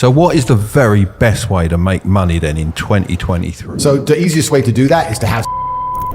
So what is the very best way to make money then in 2023? So the easiest way to do that is to have.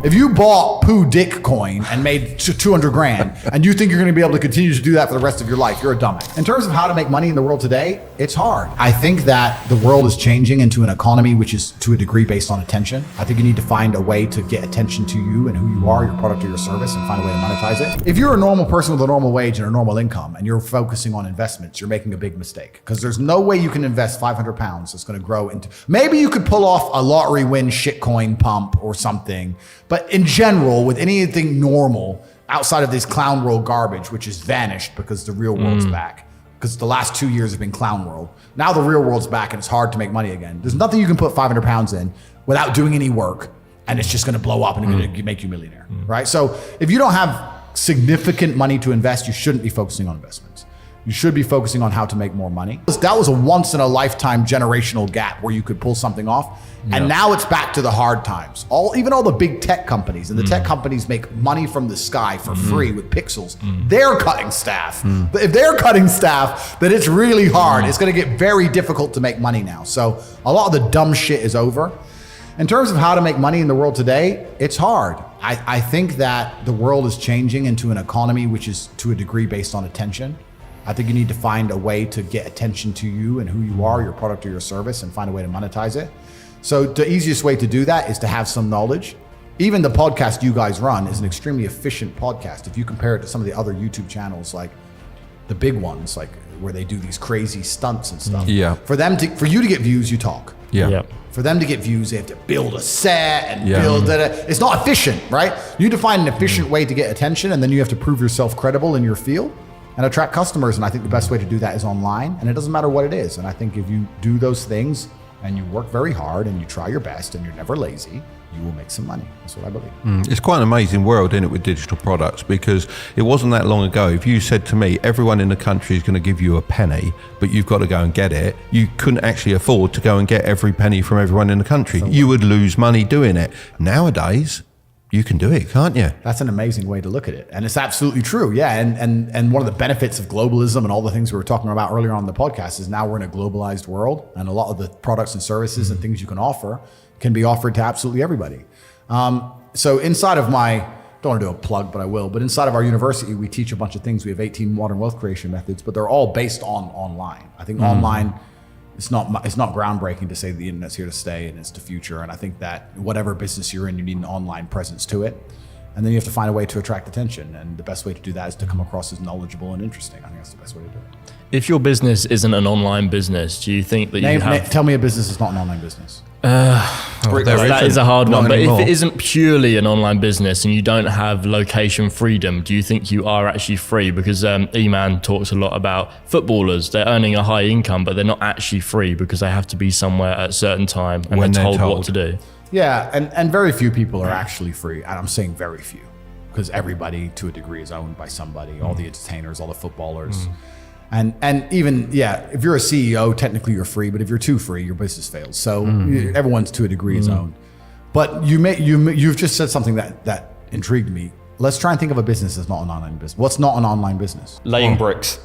If you bought poo dick coin and made 200 grand and you think you're going to be able to continue to do that for the rest of your life, you're a dumbass. In terms of how to make money in the world today, it's hard. I think that the world is changing into an economy which is to a degree based on attention. I think you need to find a way to get attention to you and who you are, your product or your service, and find a way to monetize it. If you're a normal person with a normal wage and a normal income and you're focusing on investments, you're making a big mistake, because there's no way you can invest 500 pounds that's going to grow into. Maybe you could pull off a lottery win shitcoin pump or something. But in general, with anything normal outside of this clown world garbage, which has vanished because the real world's back, because the last 2 years have been clown world. Now the real world's back and it's hard to make money again. There's nothing you can put 500 pounds in without doing any work, and it's just going to blow up and it's going to make you a millionaire, right? So if you don't have significant money to invest, you shouldn't be focusing on investments. You should be focusing on how to make more money. That was a once in a lifetime generational gap where you could pull something off. And now it's back to the hard times. Even all the big tech companies, and the tech companies make money from the sky for free with pixels. They're cutting staff. But if they're cutting staff, then it's really hard. It's going to get very difficult to make money now. So a lot of the dumb shit is over. In terms of how to make money in the world today, it's hard. I think that the world is changing into an economy which is to a degree based on attention. I think you need to find a way to get attention to you and who you are, your product or your service, and find a way to monetize it. So the easiest way to do that is to have some knowledge. Even the podcast you guys run is an extremely efficient podcast. If you compare it to some of the other YouTube channels, like the big ones, like where they do these crazy stunts and stuff. Yeah. For you to get views, you talk. Yeah. Yep. For them to get views, they have to build a set and build that. It's not efficient, right? You need to find an efficient way to get attention, and then you have to prove yourself credible in your field and attract customers. And I think the best way to do that is online, and it doesn't matter what it is. And I think if you do those things and you work very hard and you try your best and you're never lazy, you will make some money. That's what I believe. It's quite an amazing world, isn't it, with digital products, because it wasn't that long ago. If you said to me, everyone in the country is going to give you a penny, but you've got to go and get it, you couldn't actually afford to go and get every penny from everyone in the country. You would lose money doing it. Nowadays, you can do it, can't you? That's an amazing way to look at it. And it's absolutely true. Yeah. And one of the benefits of globalism and all the things we were talking about earlier on in the podcast is now we're in a globalized world, and a lot of the products and services and things you can offer can be offered to absolutely everybody. So inside of don't want to do a plug, but I will, but inside of our university, we teach a bunch of things. We have 18 modern wealth creation methods, but they're all based on online. I think online, it's not groundbreaking to say the internet's here to stay and it's the future. And I think that whatever business you're in, you need an online presence to it. And then you have to find a way to attract attention. And the best way to do that is to come across as knowledgeable and interesting. I think that's the best way to do it. If your business isn't an online business, do you think that Tell me a business that's not an online business. That is a hard Not one. anymore. But if it isn't purely an online business and you don't have location freedom, do you think you are actually free? Because E-Man talks a lot about footballers. They're earning a high income, but they're not actually free because they have to be somewhere at a certain time and When they're they're told told. what to do. Yeah, and very few people are actually free. And I'm saying very few, because everybody to a degree is owned by somebody, all the entertainers, all the footballers. And even, if you're a CEO, technically you're free, but if you're too free, your business fails. So everyone's to a degree is owned. But you've just said something that intrigued me. Let's try and think of a business that's not an online business. What's not an online business? Laying bricks.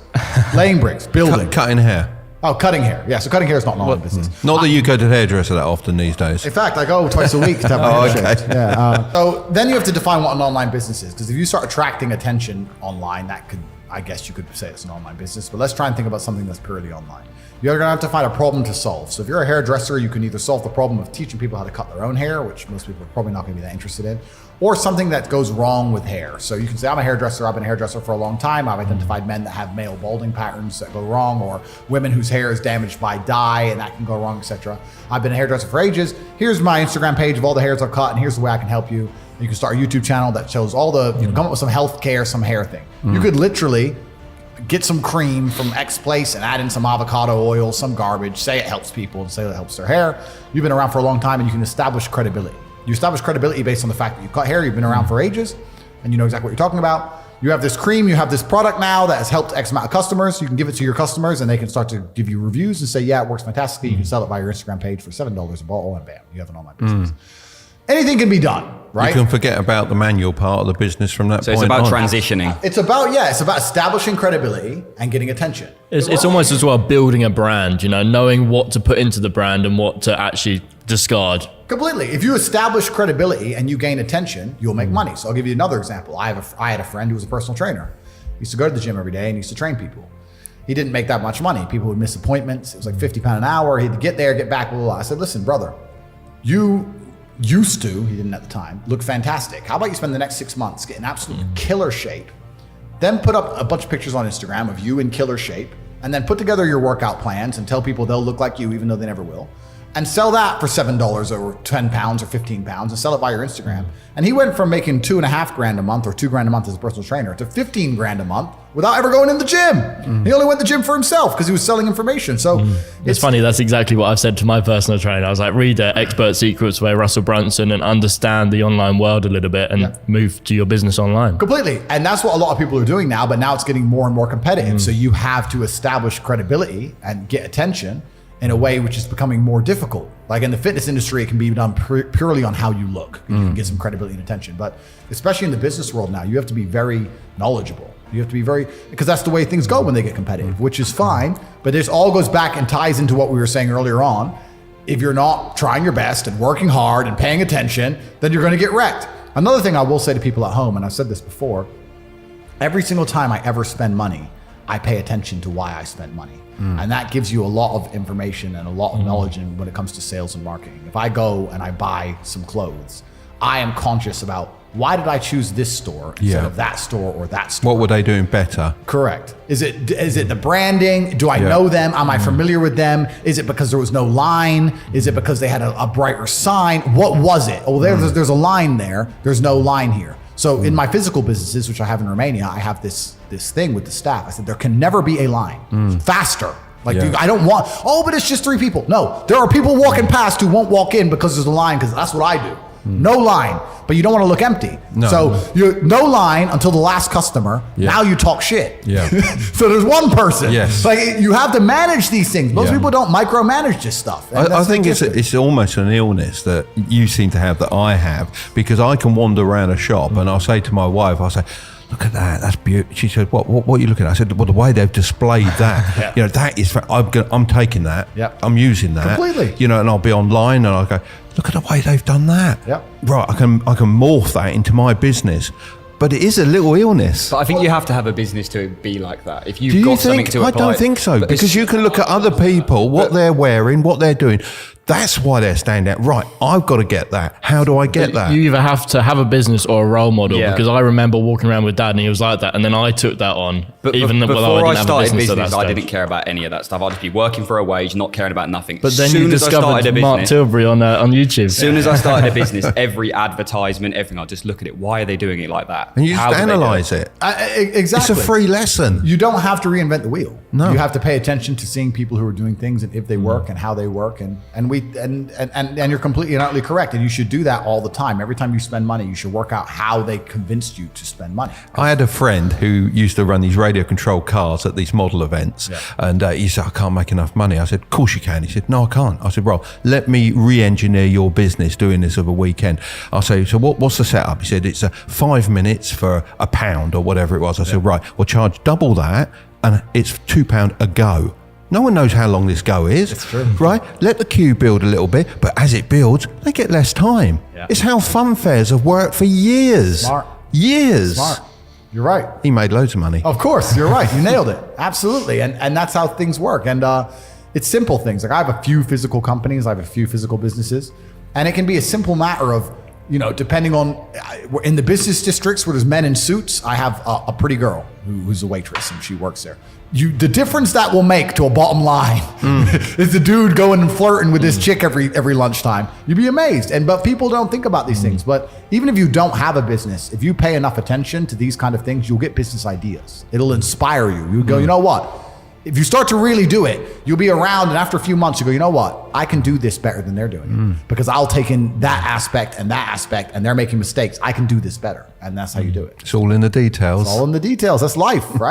Laying bricks, building. Cutting hair. Oh, cutting hair. Yeah, so cutting hair is not an online business. Not that you go to the hairdresser that often these days. In fact, I go twice a week to have my hair okay. shaved. Yeah. So then you have to define what an online business is, because if you start attracting attention online, that could, I guess you could say it's an online business. But let's try and think about something that's purely online. You're going to have to find a problem to solve. So if you're a hairdresser, you can either solve the problem of teaching people how to cut their own hair, which most people are probably not going to be that interested in, or something that goes wrong with hair. So you can say, I'm a hairdresser, I've been a hairdresser for a long time. I've identified men that have male balding patterns that go wrong, or women whose hair is damaged by dye and that can go wrong, etc. I've been a hairdresser for ages. Here's my Instagram page of all the hairs I've cut, and here's the way I can help you. You can start a YouTube channel that shows all the, you can come up with some health care, some hair thing. You could literally get some cream from X place and add in some avocado oil, some garbage, say it helps people and say it helps their hair. You've been around for a long time and you can establish credibility. You establish credibility based on the fact that you cut hair, you've been around for ages, and you know exactly what you're talking about. You have this cream, you have this product now that has helped X amount of customers. You can give it to your customers and they can start to give you reviews and say, yeah, it works fantastically. You can sell it by your Instagram page for $7 a bottle, and bam, you have an online business. anything can be done, right? You can forget about the manual part of the business from that So point it's about on. transitioning. It's about establishing credibility and getting attention. It's almost as well building a brand, knowing what to put into the brand and what to actually discard. Completely. If you establish credibility and you gain attention, you'll make money. So I'll give you another example. I had a friend who was a personal trainer. He used to go to the gym every day and he used to train people. He didn't make that much money. People would miss appointments. It was like £50 an hour. He'd get there, get back, blah, blah, blah. I said, listen, brother, you used to, he didn't at the time, look fantastic. How about you spend the next 6 months getting absolute killer shape, then put up a bunch of pictures on Instagram of you in killer shape, and then put together your workout plans and tell people they'll look like you even though they never will, and sell that for $7 or £10 or £15 and sell it by your Instagram. And he went from making $2.5 grand a month or $2 grand a month as a personal trainer to 15 grand a month without ever going in the gym. He only went to the gym for himself because he was selling information. So It's funny, that's exactly what I've said to my personal trainer. I was like, read Expert Secrets by Russell Brunson and understand the online world a little bit and move to your business online. completely. And that's what a lot of people are doing now, but now it's getting more and more competitive. So you have to establish credibility and get attention in a way which is becoming more difficult. Like in the fitness industry, it can be done purely on how you look. You can get some credibility and attention. But especially in the business world now, you have to be very knowledgeable. You have to be because that's the way things go when they get competitive, which is fine. But this all goes back and ties into what we were saying earlier on. If you're not trying your best and working hard and paying attention, then you're going to get wrecked. Another thing I will say to people at home, and I've said this before, every single time I ever spend money, I pay attention to why I spent money. And that gives you a lot of information and a lot of knowledge when it comes to sales and marketing. If I go and I buy some clothes, I am conscious about why did I choose this store instead of that store or that store? What were they doing better? Correct. Is it the branding? Do I know them? Am I familiar with them? Is it because there was no line? Is it because they had a brighter sign? What was it? Oh, there's a line there. There's no line here. So in my physical businesses, which I have in Romania, I have this thing with the staff. I said, there can never be a line. Faster. Dude, I don't want, but it's just 3 people. No, there are people walking past who won't walk in because there's a line, because that's what I do. No line, but you don't want to look empty. No. So you're no line until the last customer. Now you talk shit. Yeah. So there's one person. Yes. You have to manage these things. Most people don't micromanage this stuff. I think it's almost an illness that you seem to have that I have, because I can wander around a shop and I'll say to my wife, I'll say, look at that, that's beautiful. She said, what are you looking at? I said, well, the way they've displayed that, that is, I'm taking that, I'm using that. Completely. And I'll be online and I'll go, look at the way they've done that. Right, I can morph that into my business. But it is a little illness. But I think you have to have a business to be like that. If you've got something to apply. I don't think so, because you can look at other people, what they're wearing, what they're doing. That's why they're standing out. Right, I've got to get that. How do I get that? You either have to have a business or a role model, because I remember walking around with Dad and he was like that, and then I took that on. But before I started business, I didn't care about any of that stuff. I'd just be working for a wage, not caring about nothing. But then you discovered Mark Tilbury on YouTube. As soon as I started a business, every advertisement, everything, I'd just look at it. Why are they doing it like that? And you just analyse it. Exactly. It's a free lesson. You don't have to reinvent the wheel. No. You have to pay attention to seeing people who are doing things and if they work and how they work. And you're completely and utterly correct. And you should do that all the time. Every time you spend money, you should work out how they convinced you to spend money. I had a friend who used to run these radio controlled cars at these model events. And he said, I can't make enough money. I said, of course you can. He said, no, I can't. I said, well, let me re-engineer your business doing this over a weekend. I say, so what's the setup? He said, it's 5 minutes for £1 or whatever it was. I said, right, we'll charge double that and it's £2 a go. No one knows how long this go is. It's true. Right? Let the queue build a little bit, but as it builds, they get less time. It's how fun fairs have worked for years. Smart. Years. Smart. You're right. He made loads of money. Of course, you're right. You nailed it. Absolutely. And that's how things work. And it's simple things. Like I have a few physical companies, I have a few physical businesses, and it can be a simple matter of, depending on, in the business districts where there's men in suits, I have a pretty girl who's a waitress and she works there. The difference that will make to a bottom line is the dude going and flirting with this chick every lunchtime. You'd be amazed. But people don't think about these things. But even if you don't have a business, if you pay enough attention to these kind of things, you'll get business ideas. It'll inspire you. You go, you know what? If you start to really do it, you'll be around, and after a few months, you go, you know what? I can do this better than they're doing it. Because I'll take in that aspect, and they're making mistakes. I can do this better. And that's how you do it. It's all in the details. It's all in the details. That's life, right?